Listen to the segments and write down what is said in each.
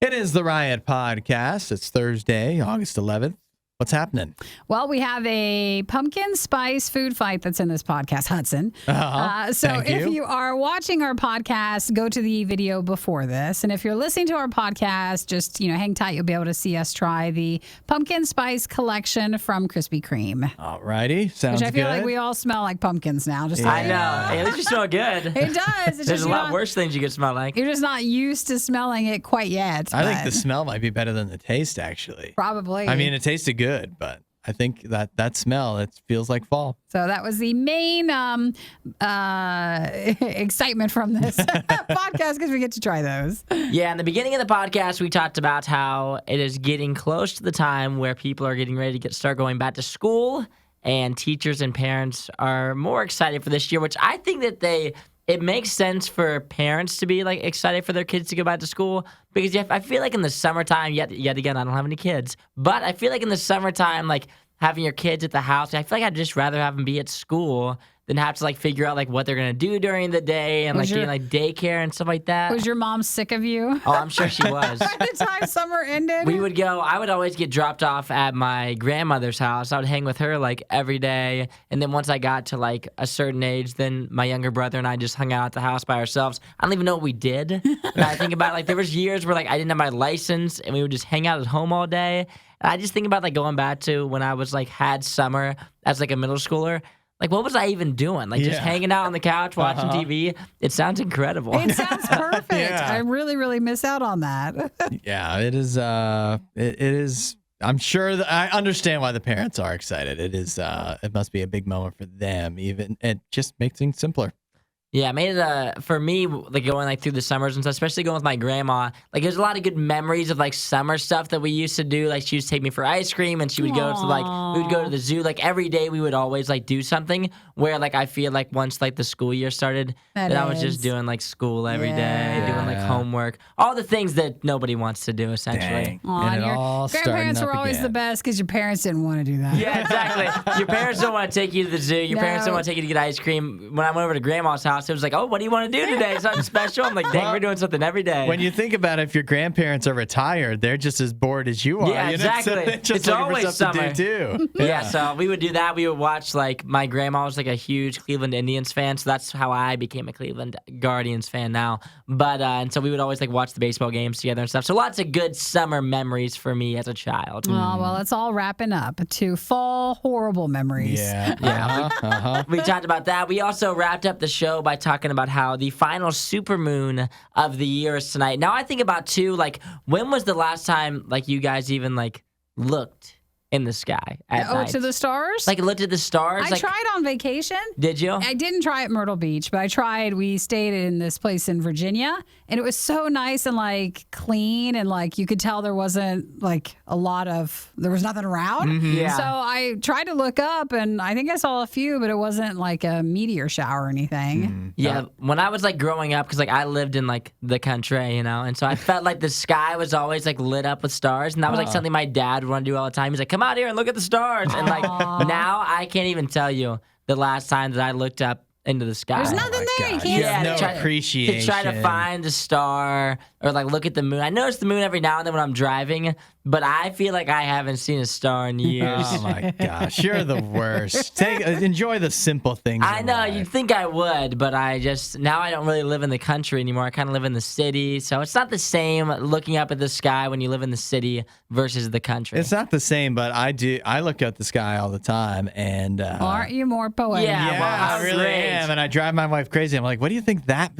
It is the Riot Podcast. It's Thursday, August 11th. What's happening? Well, we have a pumpkin spice food fight that's in this podcast, Hudson. So if you are watching our podcast, go to the video before this. And if you're listening to our podcast, just hang tight. You'll be able to see us try the pumpkin spice collection from Krispy Kreme. All righty. Sounds good. Which I feel like we all smell like pumpkins now. I know. At least you smell good. It does. There's a lot worse things you could smell like. You're just not used to smelling it quite yet. I think the smell might be better than the taste, actually. Probably. I mean, it tasted good, but I think that smell, it feels like fall. So that was the main excitement from this podcast because we get to try those. Yeah, in the beginning of the podcast, we talked about how it is getting close to the time where people are getting ready to start going back to school, and teachers and parents are more excited for this year, which I think that it makes sense for parents to be like excited for their kids to go back to school, because I feel like in the summertime, yet again, I don't have any kids, but I feel like in the summertime, like having your kids at the house, I feel like I'd just rather have them be at school than have to like figure out like what they're gonna do during the day and getting like daycare and stuff like that. Was your mom sick of you? Oh, I'm sure she was. By the time summer ended, I would always get dropped off at my grandmother's house. I would hang with her like every day, and then once I got to like a certain age, then my younger brother and I just hung out at the house by ourselves. I don't even know what we did. And I think about like there was years where like I didn't have my license and we would just hang out at home all day. And I just think about like going back to when I was like had summer as like a middle schooler. Like, what was I even doing? Like, just hanging out on the couch, watching TV? It sounds incredible. It sounds perfect. I really, really miss out on that. Yeah, it is. It is. I'm sure that I understand why the parents are excited. It is. It must be a big moment for them. Even it just makes things simpler. Yeah, it made it, for me, like going like through the summers and stuff, especially going with my grandma, like there's a lot of good memories of like summer stuff that we used to do. Like she used to take me for ice cream and she would go to we would go to the zoo. Like every day we would always like do something where like I feel like once like the school year started, that I was just doing like school every day, doing like homework, all the things that nobody wants to do essentially. And your grandparents were always the best because your parents didn't want to do that. Yeah, exactly. Your parents don't want to take you to the zoo. Your parents don't want to take you to get ice cream. When I went over to grandma's house, it was like, oh, what do you want to do today? Something special? I'm like, dang, we're doing something every day. When you think about it, if your grandparents are retired, they're just as bored as you are. Yeah, exactly. So it's always summer. To do too. Yeah, so we would do that. We would watch, like, my grandma was like a huge Cleveland Indians fan, so that's how I became a Cleveland Guardians fan now. But, and so we would always like watch the baseball games together and stuff. So lots of good summer memories for me as a child. Oh, well, it's all wrapping up to fall horrible memories. Yeah. We talked about that. We also wrapped up the show by talking about how the final supermoon of the year is tonight. Now I think about too, like, when was the last time like you guys even like looked in the sky at night? To the stars? Like looked at the stars? I tried on vacation. Did you? I didn't try at Myrtle Beach, but I tried. We stayed in this place in Virginia, and it was so nice and like clean, and like you could tell there wasn't like there was nothing around. Mm-hmm. Yeah. So I tried to look up, and I think I saw a few, but it wasn't like a meteor shower or anything. Mm-hmm. Yeah, when I was like growing up, because like I lived in like the country, and so I felt like the sky was always like lit up with stars, and that was like something my dad would want to do all the time. He's like, come out here and look at the stars. And like now I can't even tell you the last time that I looked up into the sky. There's nothing there. You can't no appreciation. To try to find a star or like look at the moon. I notice the moon every now and then when I'm driving, but I feel like I haven't seen a star in years. Oh my gosh, you're the worst. Enjoy the simple things. I know, you'd think I would, but now I don't really live in the country anymore. I kind of live in the city, so it's not the same looking up at the sky when you live in the city versus the country. It's not the same, but I do. I look at the sky all the time, and aren't you more poetic? Yeah, well, I really am, and I drive my wife crazy. I'm like, what do you think that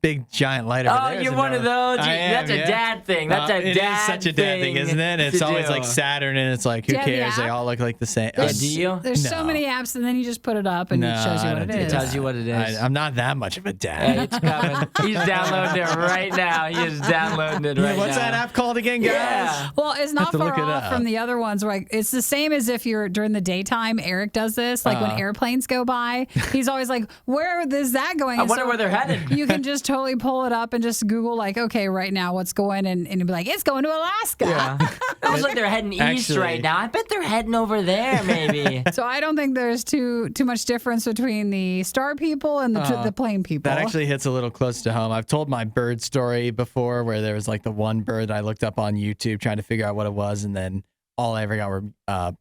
big giant light over there? Oh, you're one of those. That's a dad thing. That's a dad thing. It is such a dad thing, isn't it? It's always like Saturn, and it's like, who cares? They all look like the same. Do you? There's so many apps, and then you just put it up, and it shows you what it is. It tells you what it is. I'm not that much of a dad. Hey, it's coming. He's downloading it right now. He is downloading it right now. What's that app called again, guys? Yeah. Well, it's not far off from the other ones. Like, it's the same as if you're during the daytime. Eric does this. Like when airplanes go by, he's always like, where is that going? I wonder where they're headed. You can just totally pull it up and just Google like, okay, right now what's going, and it'd be like, it's going to Alaska. Yeah, It looks like they're heading east Actually- right now. I bet they're heading over there, maybe. So I don't think there's too much difference between the star people and the plane people. That actually hits a little close to home. I've told my bird story before where there was like the one bird I looked up on YouTube trying to figure out what it was, and then all I ever got were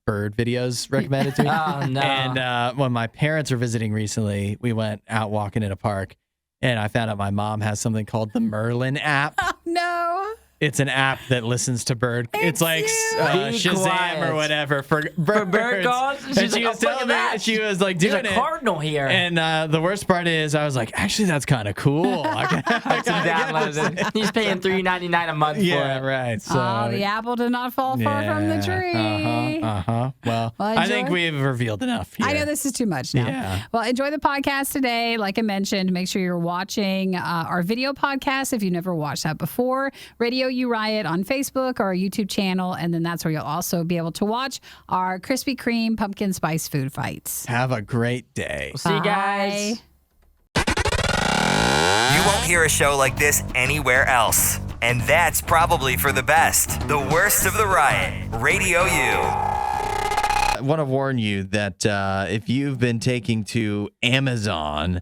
bird videos recommended to me. Oh, no. And when my parents were visiting recently, we went out walking in a park, and I found out my mom has something called the Merlin app. No. It's an app that listens to bird. It's like Be Shazam quiet. or whatever for bird calls? And She's she like, was "Oh, look telling at me that. she was like There's doing a it. cardinal here. And the worst part is, I was like, actually, that's kind of cool. I gotta get this. He's paying $3.99 a month Yeah, for it. right. So Oh, the apple did not fall far from the tree. Well, I think enjoy- we've revealed enough here. I know this is too much now. Yeah. Well, enjoy the podcast today. Like I mentioned, make sure you're watching our video podcast if you've never watched that before. Radio U Riot on Facebook or our YouTube channel. And then that's where you'll also be able to watch our Krispy Kreme pumpkin spice food fights. Have a great day. See you guys. You won't hear a show like this anywhere else. And that's probably for the best. The worst of the riot. Radio U. I want to warn you that if you've been taking to Amazon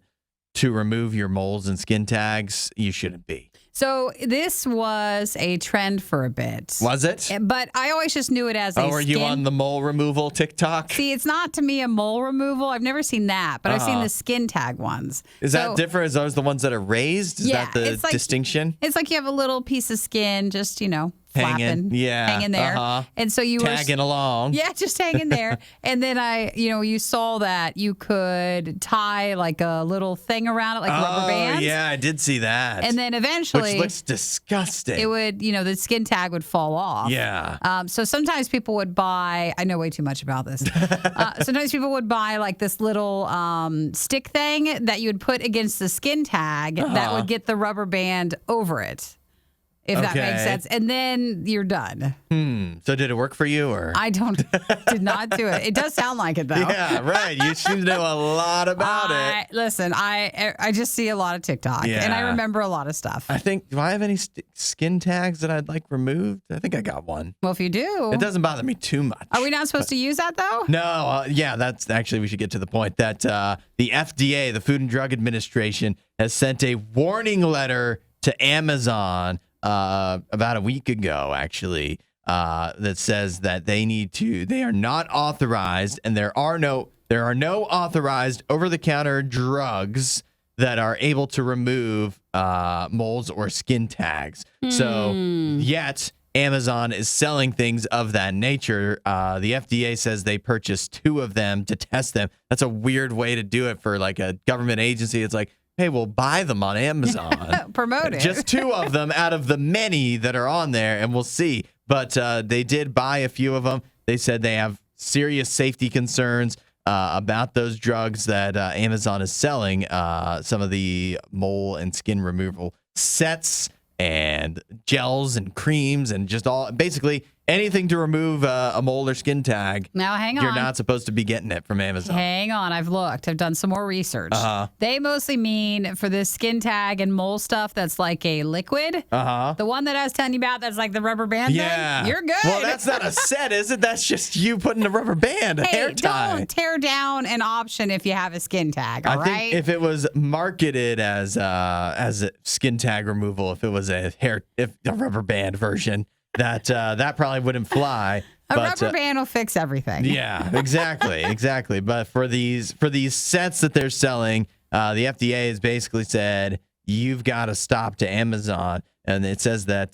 to remove your moles and skin tags, you shouldn't be. So this was a trend for a bit. Was it? But I always just knew it as a Oh, are you skin- on the mole removal TikTok? See, it's not to me a mole removal. I've never seen that, but I've seen the skin tag ones. Is that different? Is those the ones that are raised? Is Yeah, that the it's like- distinction? It's like you have a little piece of skin just, Hanging, flapping, yeah, hanging there. And so you Tagging along. Yeah, just hanging there. And then you saw that you could tie like a little thing around it, like rubber bands. Yeah, I did see that. And then eventually which looks disgusting. it would, the skin tag would fall off. Yeah. So sometimes people would buy, I know way too much about this. Sometimes people would buy like this little stick thing that you would put against the skin tag that would get the rubber band over it. If that makes Okay. sense. And then you're done. So did it work for you, or? I did not do it. It does sound like it though. Yeah, right. You seem to know a lot about it. Listen, I just see a lot of TikTok and I Yeah. remember a lot of stuff. I think, do I have any skin tags that I'd like removed? I think I got one. Well, if you do, It doesn't bother me too much. are we not supposed to use that though? No, yeah, that's actually, we should get to the point that the FDA, the Food and Drug Administration, has sent a warning letter to Amazon about a week ago, actually, that says that they are not authorized, and there are no authorized over-the-counter drugs that are able to remove moles or skin tags. So yet Amazon is selling things of that nature. The FDA says they purchased 2 of them to test them. That's a weird way to do it for like a government agency. It's like, hey, we'll buy them on Amazon. Promote it. Just 2 of them out of the many that are on there, and we'll see. But they did buy a few of them. They said they have serious safety concerns about those drugs that Amazon is selling, some of the mole and skin removal sets and gels and creams and just basically anything to remove a mole or skin tag. Now, hang on. You're not supposed to be getting it from Amazon. Hang on. I've looked. I've done some more research. They mostly mean for this skin tag and mole stuff that's like a liquid. The one that I was telling you about that's like the rubber band Yeah. thing. You're good. Well, that's not a set, is it? That's just you putting a rubber band, a hair Hey, tie. don't tear down an option if you have a skin tag, all I right? think if it was marketed as a skin tag removal, if it was a rubber band version, that probably wouldn't fly. A rubber band will fix everything. Yeah, exactly. But for these sets that they're selling, the FDA has basically said you've got to stop to Amazon, and it says that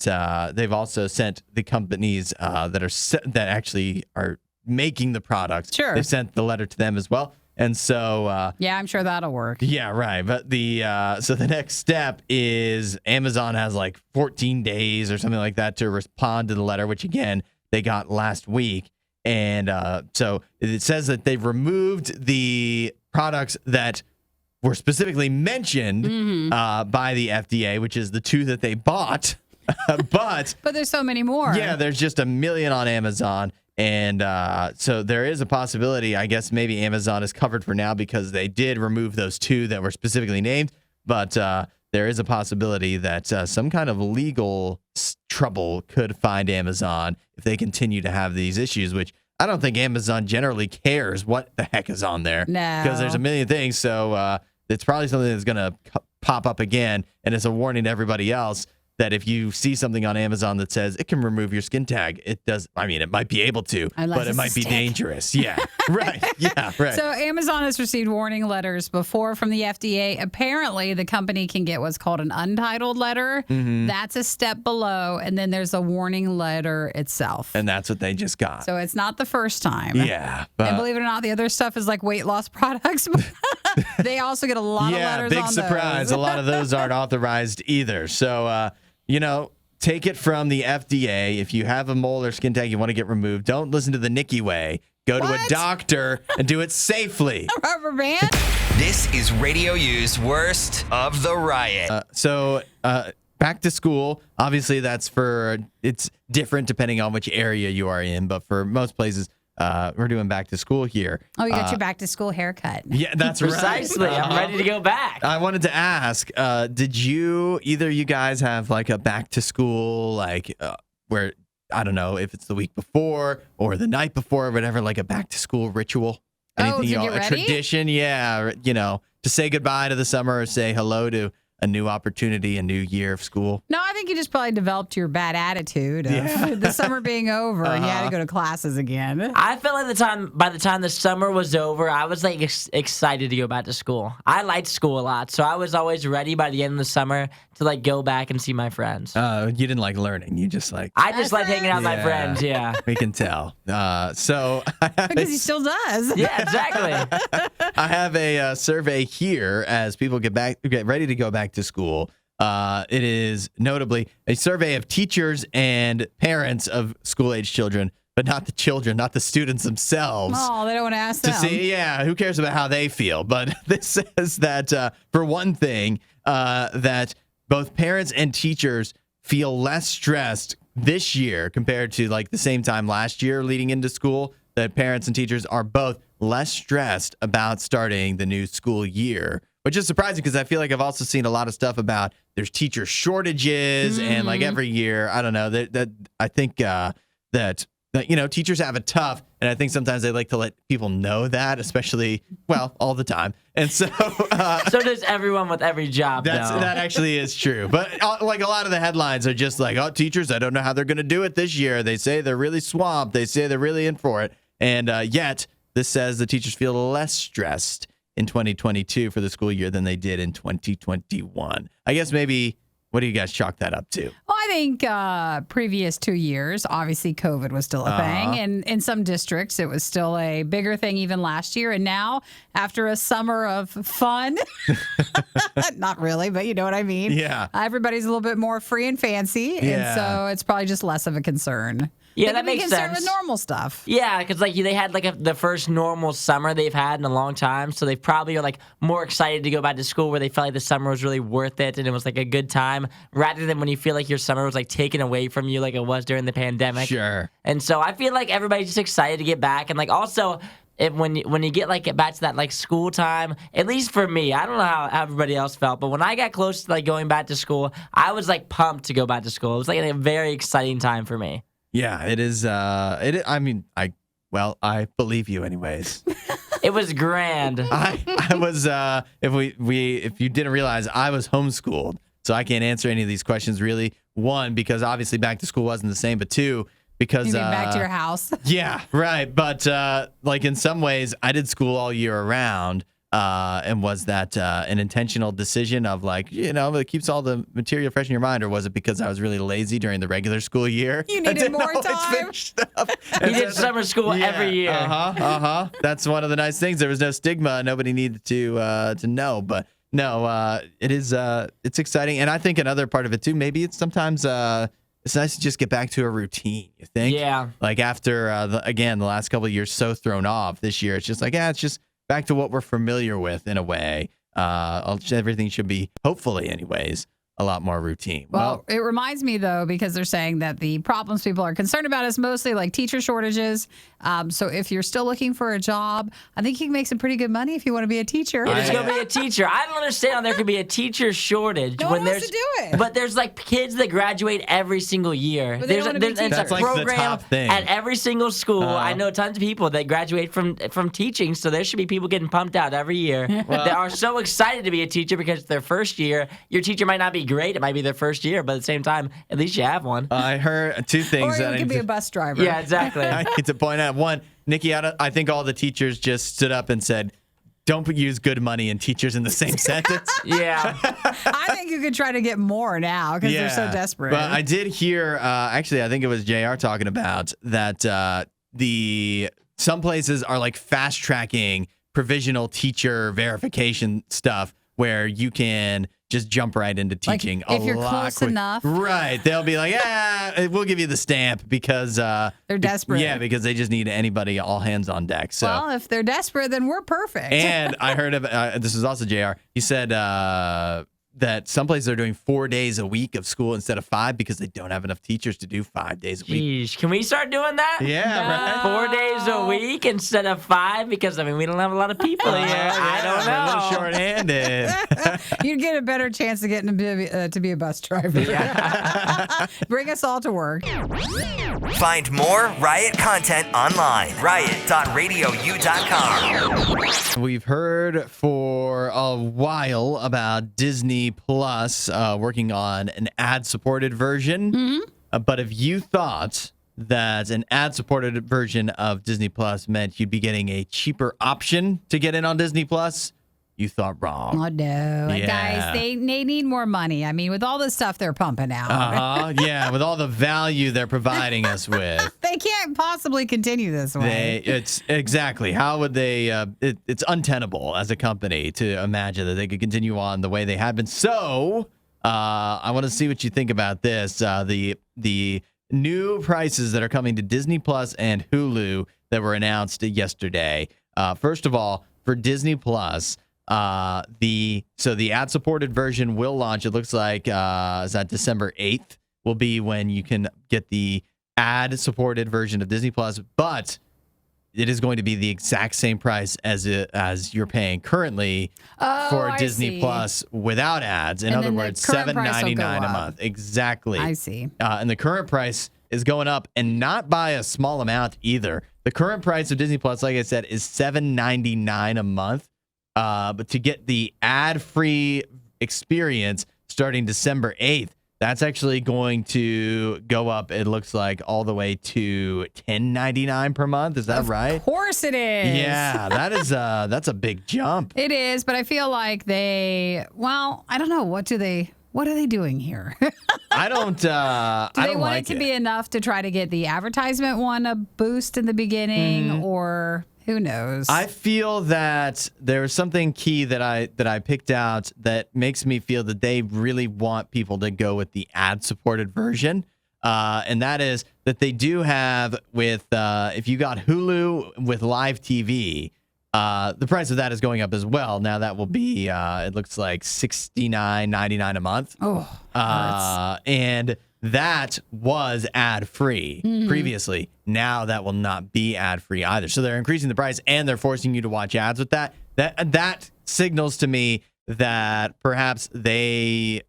they've also sent the companies that actually are making the products. Sure. They've sent the letter to them as well, and so. Yeah, I'm sure that'll work. Yeah, right. But so the next step is Amazon has like 14 days or something like that to respond to the letter, which again, they got last week. And so it says that they've removed the products that were specifically mentioned by the FDA, which is the 2 that they bought. But there's so many more. yeah, there's just a million on Amazon. And so there is a possibility, I guess maybe Amazon is covered for now because they did remove those 2 that were specifically named. But there is a possibility that some kind of legal trouble could find Amazon if they continue to have these issues, which I don't think Amazon generally cares what the heck is on there. No. Because there's a million things. So it's probably something that's going to pop up again. And it's a warning to everybody else that if you see something on Amazon that says it can remove your skin tag, it does. I mean, it might be able to, Unless but it it's might a be stick. dangerous. Yeah, right. Yeah, right. So Amazon has received warning letters before from the FDA. Apparently, the company can get what's called an untitled letter. Mm-hmm. That's a step below, and then there's a warning letter itself. And that's what they just got. So it's not the first time. Yeah. And believe it or not, the other stuff is like weight loss products. They also get a lot of letters big on surprise. those. A lot of those aren't authorized either. So, take it from the FDA. If you have a mole or skin tag you want to get removed, don't listen to the Nikki way. Go to a What? doctor and do it safely. Rubber band? This is Radio U's Worst of the Riot. Back to school. Obviously, it's different depending on which area you are in. But for most places, we're doing back to school here. Oh, you got your back to school haircut. Yeah, that's Precisely. right. I'm ready to go back. I wanted to ask, did either you guys have like a back to school, where, I don't know if it's the week before or the night before or whatever, like a back to school ritual? To get a ready? tradition? Yeah. To say goodbye to the summer or say hello to a new opportunity, a new year of school. No, I think you just probably developed your bad attitude of the summer being over and you had to go to classes again. I felt like by the time the summer was over, I was like excited to go back to school. I liked school a lot, so I was always ready by the end of the summer to like go back and see my friends. You didn't like learning. You just like, I just like hanging out with my Yeah. friends. Yeah. we can tell. So Because he still does. Yeah, exactly. I have a survey here as people get ready to go back to school. It is notably a survey of teachers and parents of school-age children, but not the students themselves. Oh, they don't want to ask To them. see, who cares about how they feel? But this says that for one thing, that both parents and teachers feel less stressed this year compared to like the same time last year leading into school. That parents and teachers are both less stressed about starting the new school year, which is surprising because I feel like I've also seen a lot of stuff about there's teacher shortages and like every year, I don't know, that I think that teachers have it tough, and I think sometimes they like to let people know that, especially all the time. And so So does everyone with every job. that actually is true. But like a lot of the headlines are just like, oh, teachers, I don't know how they're going to do it this year. They say they're really swamped. They say they're really in for it. And yet this says the teachers feel less stressed in 2022 for the school year than they did in 2021. I guess maybe, what do you guys chalk that up to? Well, I think previous 2 years, obviously COVID was still a thing. And in some districts, it was still a bigger thing even last year. And now, after a summer of fun, not really, but you know what I mean? Yeah. Everybody's a little bit more free and fancy. Yeah. And so it's probably just less of a concern. Yeah, They that can be makes concerned sense. with normal stuff. Yeah, because like they had like the first normal summer they've had in a long time, so they probably are like more excited to go back to school where they felt like the summer was really worth it and it was like a good time, rather than when you feel like your summer was like taken away from you like it was during the pandemic. Sure. And so I feel like everybody's just excited to get back, and like also when you get back to that like school time, at least for me, I don't know how everybody else felt, but when I got close to like going back to school, I was like pumped to go back to school. It was like a very exciting time for me. Yeah, it is. I mean, I believe you anyways. It was grand. I was, if you didn't realize, I was homeschooled, so I can't answer any of these questions really. One, because obviously back to school wasn't the same, but two, because You mean back to your house? Yeah, right. But like in some ways, I did school all year around. And was that an intentional decision of like, it keeps all the material fresh in your mind, or was it because I was really lazy during the regular school year? You needed more time. Finish stuff. You did summer school every year. That's one of the nice things. There was no stigma. Nobody needed to know. But no, it is. It's exciting, and I think another part of it too. Maybe it's sometimes it's nice to just get back to a routine. You think? Yeah. Like after the last couple of years so thrown off. This year, it's just like it's just back to what we're familiar with in a way. Everything should be, hopefully anyways, a lot more routine. Well, it reminds me, though, because they're saying that the problems people are concerned about is mostly like teacher shortages. So if you're still looking for a job, I think you can make some pretty good money if you want to be a teacher. There's going to be a teacher. I don't understand how there could be a teacher shortage No one wants to do it. But there's like kids that graduate every single year. But they don't wanna be teachers. That's like the program top thing. at every single school. I know tons of people that graduate from teaching, so there should be people getting pumped out every year that are so excited to be a teacher because it's their first year. Your teacher might not be great. It might be their first year, but at the same time, at least you have one. I heard two things. Or you could be a bus driver. Yeah, exactly. I need to point out. One, Nikki, I think all the teachers just stood up and said, don't use good money and teachers in the same sentence. Yeah. I think you could try to get more now because they're so desperate. But I did hear, actually, I think it was JR talking about that some places are like fast tracking provisional teacher verification stuff where you can just jump right into teaching like if a you're lot close quick. enough. Right. They'll be like, yeah, we'll give you the stamp because they're desperate. Yeah, because they just need anybody all hands on deck. So well, if they're desperate, then we're perfect. and I heard of this is also JR. He said that some places are doing 4 days a week of school instead of 5 because they don't have enough teachers to do 5 days a week. Jeez, can we start doing that? Yeah, right. 4 days a week instead of 5 because we don't have a lot of people here. I don't We're a little know. short-handed. You'd get a better chance of getting to be a bus driver. Bring us all to work. Find more Riot content online. Riot.radiou.com. We've heard for a while about Disney Plus working on an ad-supported version. But if you thought that an ad-supported version of Disney Plus meant you'd be getting a cheaper option to get in on Disney Plus, you thought wrong. Oh, no. Yeah. Guys, they need more money. I mean, with all the stuff they're pumping out. Yeah, with all the value they're providing us with. They can't possibly continue this way. It's exactly. How would they? It's untenable as a company to imagine that they could continue on the way they have been. So, I want to see what you think about this. The new prices that are coming to Disney Plus and Hulu that were announced yesterday. First of all, for Disney Plus, the ad-supported version will launch. It looks like is that December 8th will be when you can get the ad-supported version of Disney Plus, but it is going to be the exact same price as you're paying currently for I Disney see. Plus without ads. In And other then the words, current price will go $7.99 a up. month. Exactly. I see. And the current price is going up, and not by a small amount either. The current price of Disney Plus, like I said, is $7.99 a month. But to get the ad-free experience starting December 8th, that's actually going to go up, it looks like, all the way to $10.99 per month. Is that right? Of course it is. Yeah, that's a big jump. It is, but I feel like I don't know. What are they doing here? I don't. Do I they don't want like it to be enough to try to get the advertisement one a boost in the beginning, or who knows? I feel that there's something key that I picked out that makes me feel that they really want people to go with the ad-supported version, and that is that they do have with if you got Hulu with live TV. The price of that is going up as well. Now that will be, it looks like $69.99 a month. Oh, and that was ad-free previously. Now that will not be ad-free either. So they're increasing the price and they're forcing you to watch ads with that. That signals to me that perhaps they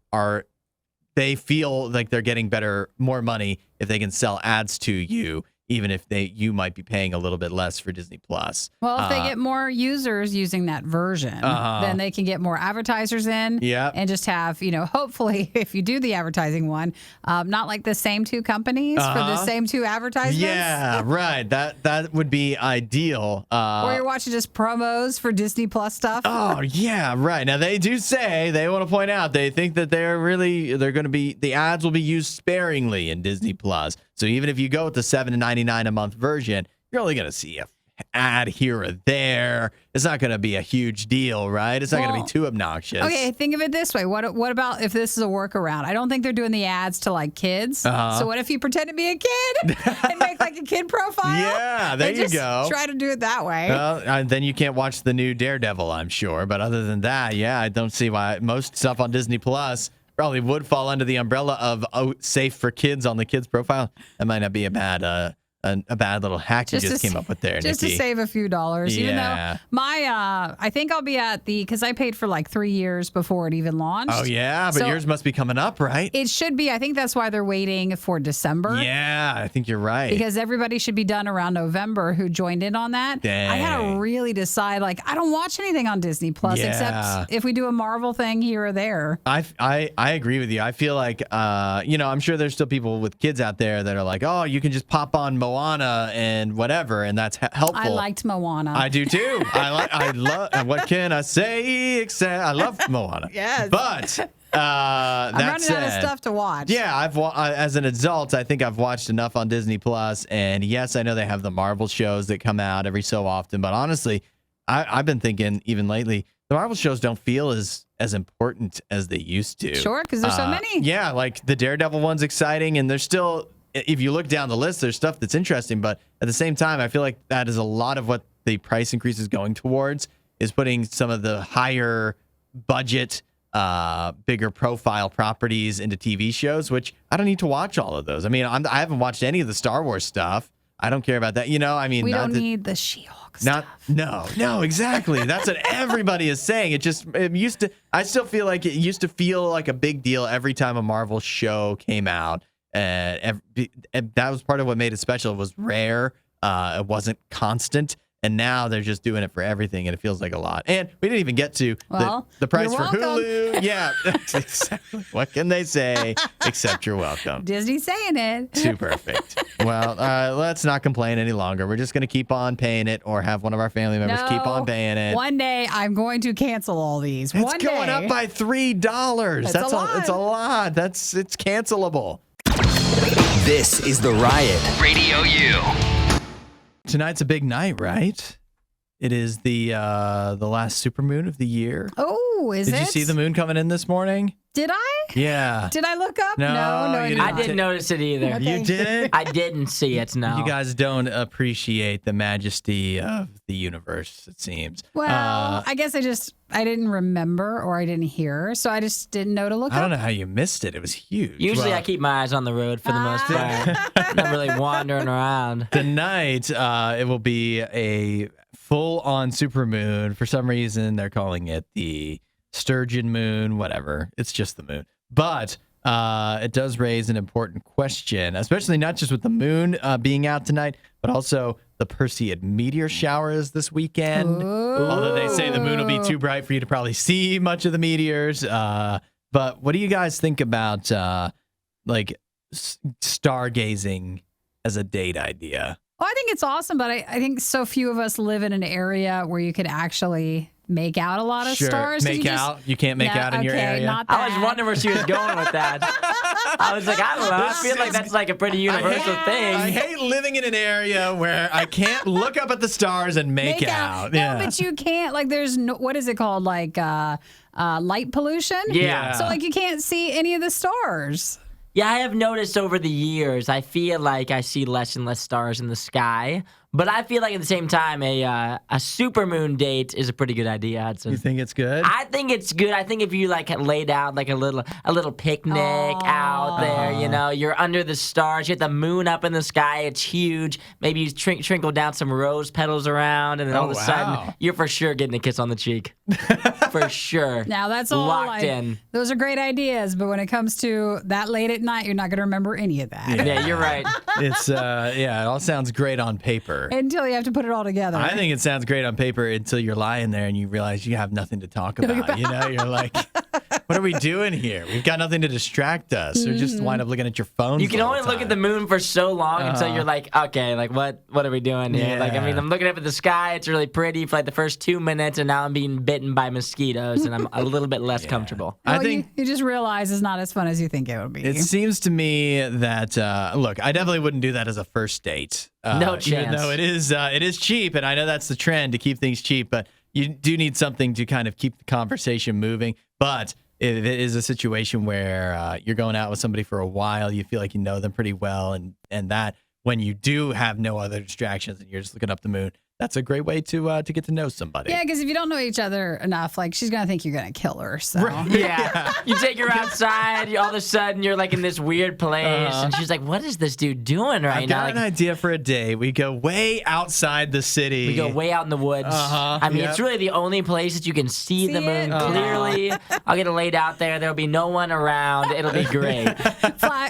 feel like they're getting more money if they can sell ads to you, even if you might be paying a little bit less for Disney Plus. well, if they get more users using that version, then they can get more advertisers in. Yep. And just have, hopefully, if you do the advertising one, not like the same two companies for the same two advertisements. Yeah, right. That would be ideal. Or you're watching just promos for Disney Plus stuff. Oh yeah, right. Now they do say, they want to point out, they think that they're going to be, the ads will be used sparingly in Disney Plus. So even if you go with the $7.99 a month version, you're only going to see an ad here or there. It's not going to be a huge deal, right? It's not going to be too obnoxious. Okay, think of it this way. What about if this is a workaround? I don't think they're doing the ads to like kids. So what if you pretend to be a kid and make like a kid profile? Yeah, there and you just go. Try to do it that way. Well, then you can't watch the new Daredevil, I'm sure. But other than that, yeah, I don't see why most stuff on Disney Plus probably would fall under the umbrella of safe for kids on the kids profile. That might not be a bad little hack you just came up with there, just Nikki. To save a few dollars. Even though I think I'll be at because I paid for like 3 years before it even launched. Oh, yeah, but yours must be coming up, right? It should be. I think that's why they're waiting for December. Yeah, I think you're right. Because everybody should be done around November who joined in on that. Dang. I had to really decide, I don't watch anything on Disney Plus except if we do a Marvel thing here or there. I agree with you. I feel like, I'm sure there's still people with kids out there that are like, oh, you can just pop on Moana and whatever, and that's helpful. I liked Moana. I do too. I love. What can I say? Except I love Moana. Yes. But I'm running out of stuff to watch. Yeah, as an adult, I think I've watched enough on Disney Plus, and yes, I know they have the Marvel shows that come out every so often. But honestly, I've been thinking even lately, the Marvel shows don't feel as important as they used to. Sure, because there's so many. Yeah, like the Daredevil one's exciting, and there's still, if you look down the list, there's stuff that's interesting. But at the same time, I feel like that is a lot of what the price increase is going towards, is putting some of the higher budget, bigger profile properties into TV shows, which I don't need to watch all of those. I mean, I haven't watched any of the Star Wars stuff. I don't care about that. We don't need the She-Hulk stuff. No, exactly. That's what everybody is saying. I still feel like it used to feel like a big deal every time a Marvel show came out. And that was part of what made it special. It was rare. It wasn't constant. And now they're just doing it for everything, and it feels like a lot. And we didn't even get to the price for Hulu. Yeah, exactly. What can they say except you're welcome? Disney's saying it. Too perfect. Well, let's not complain any longer. We're just going to keep on paying it, or have one of our family members keep on paying it. One day I'm going to cancel all these. It's going up by $3. That's a lot. It's a lot. It's cancelable. This is The Riot. Radio U. Tonight's a big night, right? It is the last supermoon of the year. Oh, is it? Did you see the moon coming in this morning? Did I? Yeah. Did I look up? No, I I didn't notice it either. Okay. You didn't? I didn't see it, no. You guys don't appreciate the majesty of the universe, it seems. Well, I guess I didn't remember, or I didn't hear, so I just didn't know to look up. I don't know how you missed it. It was huge. Usually I keep my eyes on the road for the most part. Not really wandering around. Tonight, it will be a full-on supermoon. For some reason, they're calling it the Sturgeon moon, whatever. It's just the moon. But it does raise an important question, especially not just with the moon being out tonight, but also the Perseid meteor showers this weekend. Ooh. Although they say the moon will be too bright for you to probably see much of the meteors. But what do you guys think about stargazing as a date idea? Well, I think it's awesome, but I think so few of us live in an area where you could actually make out a lot of stars. You can't make out in your area? Not that. I was wondering where she was going with that. I was like, I don't know. I feel like that's like a pretty universal thing. I hate living in an area where I can't look up at the stars and make out. No, Yeah. but you can't. There's no, what is it called? Light pollution? Yeah. So, you can't see any of the stars. Yeah, I have noticed over the years, I feel like I see less and less stars in the sky. But I feel like at the same time, a supermoon date is a pretty good idea, Hudson. You think it's good? I think it's good. I think if you laid out a little picnic out there, you're under the stars, you have the moon up in the sky, it's huge. Maybe you trinkle down some rose petals around, and then all of a sudden, you're for sure getting a kiss on the cheek. For sure. Now that's all locked in. Those are great ideas, but when it comes to that late at night, you're not going to remember any of that. Yeah, you're right. It's it all sounds great on paper. Until you have to put it all together. I think it sounds great on paper until you're lying there and you realize you have nothing to talk about. You're like, what are we doing here? We've got nothing to distract us. Or just wind up looking at your phone. You can only look at the moon for so long until you're like, okay, what are we doing here? Yeah. I'm looking up at the sky. It's really pretty for the first 2 minutes, and now I'm being bitten by mosquitoes, and I'm a little bit less comfortable. Well, I think you just realize it's not as fun as you think it would be. it seems to me that look, I definitely wouldn't do that as a first date. No chance. Even though it is cheap, and I know that's the trend to keep things cheap, but you do need something to kind of keep the conversation moving. But if it is a situation where you're going out with somebody for a while, you feel like you know them pretty well, and that when you do have no other distractions and you're just looking up the moon, that's a great way to get to know somebody. Yeah, because if you don't know each other enough, like she's gonna think you're gonna kill her. So Yeah. You take her outside, all of a sudden you're like in this weird place, and she's like, what is this dude doing right I've now? got Like, an idea for a day. We go way outside the city. we go way out in the woods. I mean, it's really the only place that you can see the moon it? clearly. I'll get it laid out there. There'll be no one around. It'll be great.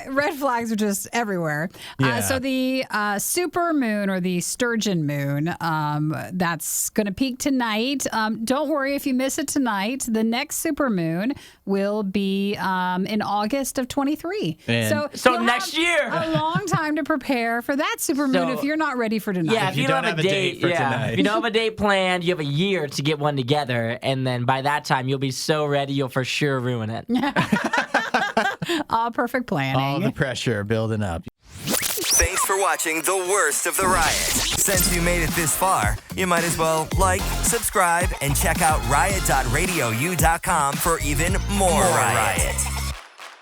Red flags are just everywhere. Yeah. So the super moon or the sturgeon moon, that's going to peak tonight. Don't worry if you miss it tonight. The next super moon will be in August of 23. And- So you'll next have year. a long time to prepare for that super moon So- if you're not ready for tonight. Yeah, if you don't have a date for tonight. if you don't have a date planned, you have a year to get one together, and then by that time you'll be so ready you'll for sure ruin it. All perfect planning. All the pressure building up. Thanks for watching the worst of the riot. Since you made it this far, you might as well like, subscribe, and check out riot.radiou.com for even more riot.